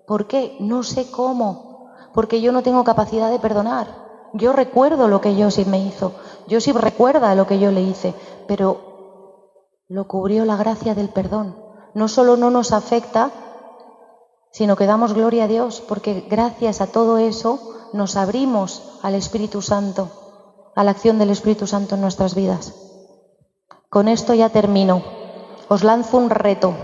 ¿Por qué? No sé cómo. Porque yo no tengo capacidad de perdonar. Yo recuerdo lo que Josip me hizo. Josip recuerda lo que yo le hice. Pero lo cubrió la gracia del perdón. No solo no nos afecta, sino que damos gloria a Dios, porque gracias a todo eso nos abrimos al Espíritu Santo, a la acción del Espíritu Santo en nuestras vidas. Con esto ya termino. Os lanzo un reto,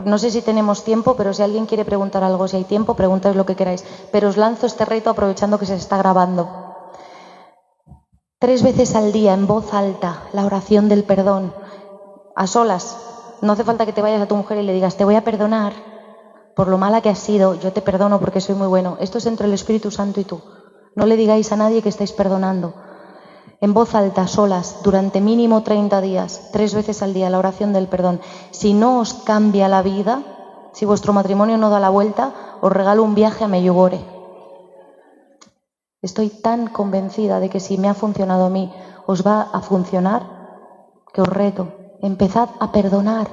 No sé si tenemos tiempo, pero si alguien quiere preguntar algo, si hay tiempo, preguntad lo que queráis. Pero os lanzo este reto aprovechando que se está grabando. 3 veces al día, en voz alta, la oración del perdón, a solas. No hace falta que te vayas a tu mujer y le digas, te voy a perdonar por lo mala que has sido, yo te perdono porque soy muy bueno. Esto es entre el Espíritu Santo y tú. No le digáis a nadie que estáis perdonando. En voz alta, solas, durante mínimo 30 días, 3 veces al día, la oración del perdón. Si no os cambia la vida, si vuestro matrimonio no da la vuelta, os regalo un viaje a Medjugorje. Estoy tan convencida de que si me ha funcionado a mí, os va a funcionar, que os reto. Empezad a perdonar,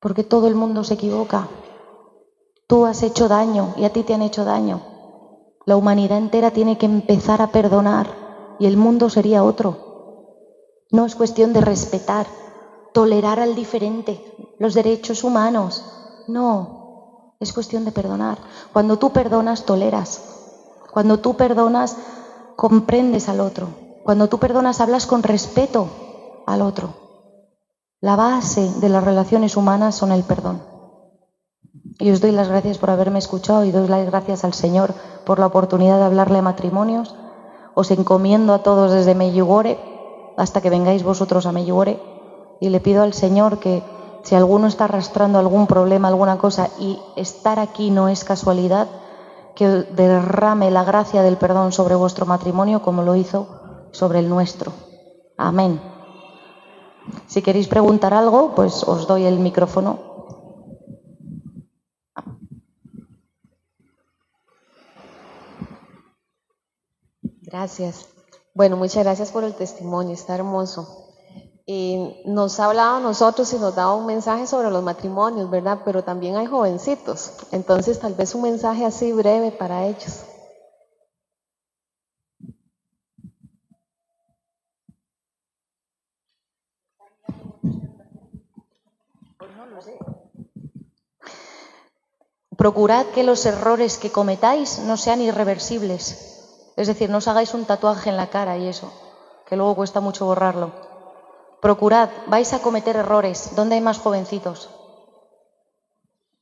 porque todo el mundo se equivoca. Tú has hecho daño y a ti te han hecho daño. La humanidad entera tiene que empezar a perdonar y el mundo sería otro. No es cuestión de respetar, tolerar al diferente, los derechos humanos. No, es cuestión de perdonar. Cuando tú perdonas, toleras. Cuando tú perdonas, comprendes al otro. Cuando tú perdonas, hablas con respeto al otro. La base de las relaciones humanas son el perdón. Y os doy las gracias por haberme escuchado y doy las gracias al Señor por la oportunidad de hablarle a matrimonios. Os encomiendo a todos desde Medjugorje hasta que vengáis vosotros a Medjugorje y le pido al Señor que si alguno está arrastrando algún problema, alguna cosa y estar aquí no es casualidad, que derrame la gracia del perdón sobre vuestro matrimonio como lo hizo sobre el nuestro. Amén. Si queréis preguntar algo, pues os doy el micrófono. Gracias. Bueno, muchas gracias por el testimonio, está hermoso. Nos ha hablado a nosotros y nos daba un mensaje sobre los matrimonios, ¿verdad? Pero también hay jovencitos, entonces tal vez un mensaje así breve para ellos. Pues no lo sé. Procurad que los errores que cometáis no sean irreversibles. Es decir, no os hagáis un tatuaje en la cara y eso, que luego cuesta mucho borrarlo. Procurad, vais a cometer errores. ¿Dónde hay más jovencitos?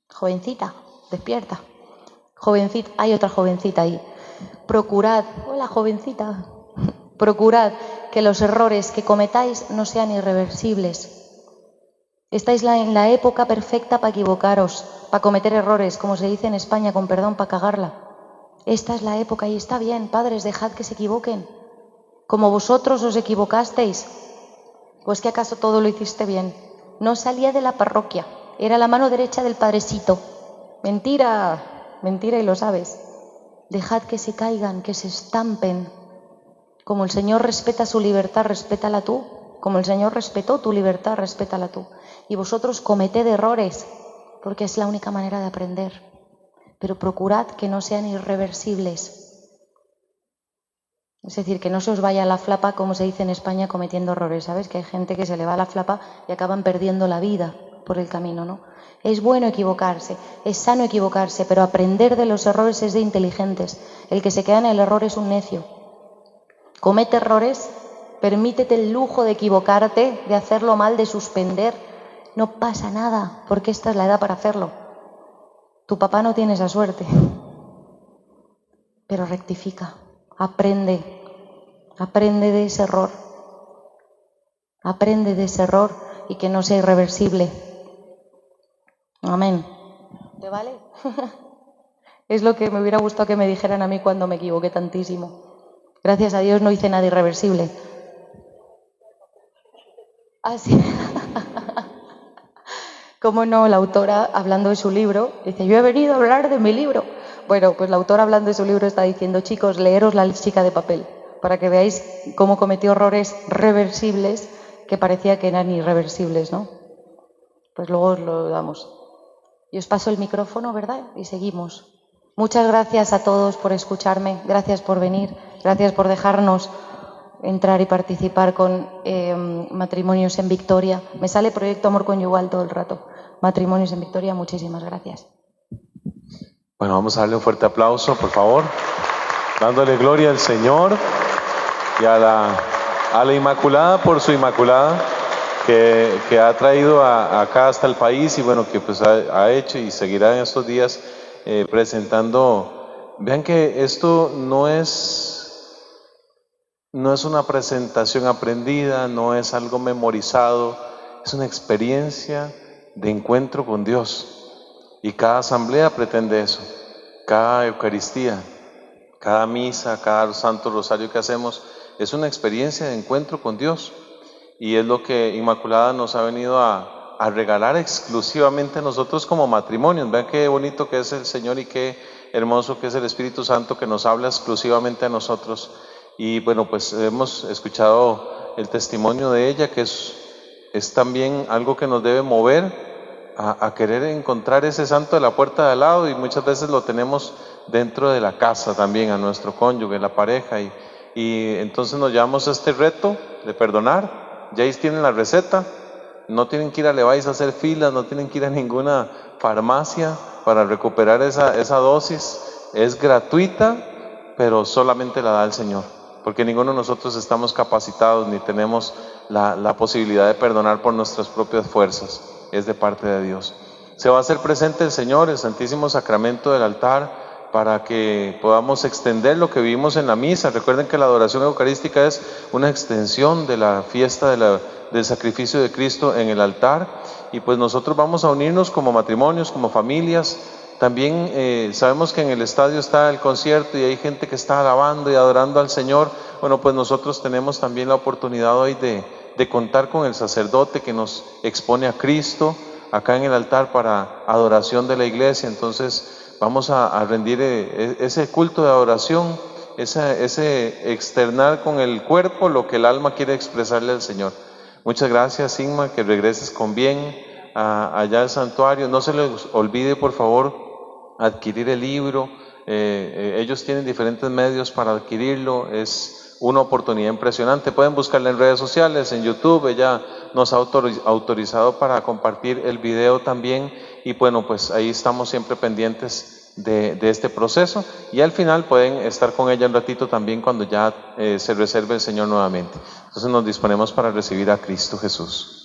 Jovencita, despierta. Jovencita, hay otra jovencita ahí. Procurad, hola jovencita, procurad que los errores que cometáis no sean irreversibles. Estáis en la época perfecta para equivocaros, para cometer errores, como se dice en España, con perdón, para cagarla. Esta es la época y está bien, padres, dejad que se equivoquen. Como vosotros os equivocasteis, pues que acaso todo lo hiciste bien. No salía de la parroquia, era la mano derecha del padrecito. Mentira, mentira y lo sabes. Dejad que se caigan, que se estampen. Como el Señor respeta su libertad, respétala tú. Como el Señor respetó tu libertad, respétala tú. Y vosotros cometed errores, porque es la única manera de aprender. Pero procurad que no sean irreversibles. Es decir, que no se os vaya la flapa, como se dice en España, cometiendo errores. ¿Sabes? Que hay gente que se le va la flapa y acaban perdiendo la vida por el camino, ¿no? Es bueno equivocarse, es sano equivocarse, pero aprender de los errores es de inteligentes. El que se queda en el error es un necio. Comete errores, permítete el lujo de equivocarte, de hacerlo mal, de suspender. No pasa nada, porque esta es la edad para hacerlo. Tu papá no tiene esa suerte, pero rectifica, aprende de ese error, aprende de ese error y que no sea irreversible. Amén. ¿Te vale? Es lo que me hubiera gustado que me dijeran a mí cuando me equivoqué tantísimo. Gracias a Dios no hice nada irreversible. Ah, sí. ¿Cómo no? La autora, hablando de su libro, dice, yo he venido a hablar de mi libro. Bueno, pues la autora, hablando de su libro, está diciendo, chicos, leeros La chica de papel, para que veáis cómo cometió errores reversibles que parecía que eran irreversibles, ¿no? Pues luego os lo damos. Y os paso el micrófono, ¿verdad? Y seguimos. Muchas gracias a todos por escucharme, gracias por venir, gracias por dejarnos entrar y participar con Matrimonios en Victoria. Me sale Proyecto Amor Conyugal todo el rato. Matrimonios en Victoria, muchísimas gracias. Bueno, vamos a darle un fuerte aplauso, por favor, dándole gloria al Señor y a la Inmaculada por su Inmaculada. que ha traído acá hasta el país y bueno, que pues ha hecho y seguirá en estos días presentando. Vean que esto no es una presentación aprendida, no es algo memorizado, es una experiencia de encuentro con Dios. Y cada asamblea pretende eso, cada Eucaristía, cada misa, cada Santo Rosario que hacemos, es una experiencia de encuentro con Dios. Y es lo que Inmaculada nos ha venido a regalar exclusivamente a nosotros como matrimonios. Vean qué bonito que es el Señor y qué hermoso que es el Espíritu Santo que nos habla exclusivamente a nosotros. Y bueno, pues hemos escuchado el testimonio de ella, que es también algo que nos debe mover a querer encontrar ese santo de la puerta de al lado, y muchas veces lo tenemos dentro de la casa también, a nuestro cónyuge, la pareja, y entonces nos llevamos a este reto de perdonar. Ya ahí tienen la receta, no tienen que ir a Levi's a hacer filas, no tienen que ir a ninguna farmacia para recuperar esa dosis, es gratuita, pero solamente la da el Señor, porque ninguno de nosotros estamos capacitados ni tenemos la posibilidad de perdonar por nuestras propias fuerzas, es de parte de Dios. Se va a hacer presente el Señor, el Santísimo Sacramento del altar, para que podamos extender lo que vivimos en la misa. Recuerden que la adoración eucarística es una extensión de la fiesta del sacrificio de Cristo en el altar, y pues nosotros vamos a unirnos como matrimonios, como familias. También sabemos que en el estadio está el concierto y hay gente que está alabando y adorando al Señor. Bueno, pues nosotros tenemos también la oportunidad hoy de contar con el sacerdote que nos expone a Cristo acá en el altar para adoración de la iglesia. Entonces vamos a rendir ese culto de adoración, ese externar con el cuerpo lo que el alma quiere expresarle al Señor. Muchas gracias, Inma, que regreses con bien allá al santuario. No se les olvide, por favor, adquirir el libro. Ellos tienen diferentes medios para adquirirlo. Es una oportunidad impresionante. Pueden buscarla en redes sociales, en YouTube. Ella nos ha autorizado para compartir el video también, y bueno, pues ahí estamos siempre pendientes de este proceso, y al final pueden estar con ella un ratito también cuando ya se reserve el Señor nuevamente. Entonces nos disponemos para recibir a Cristo Jesús.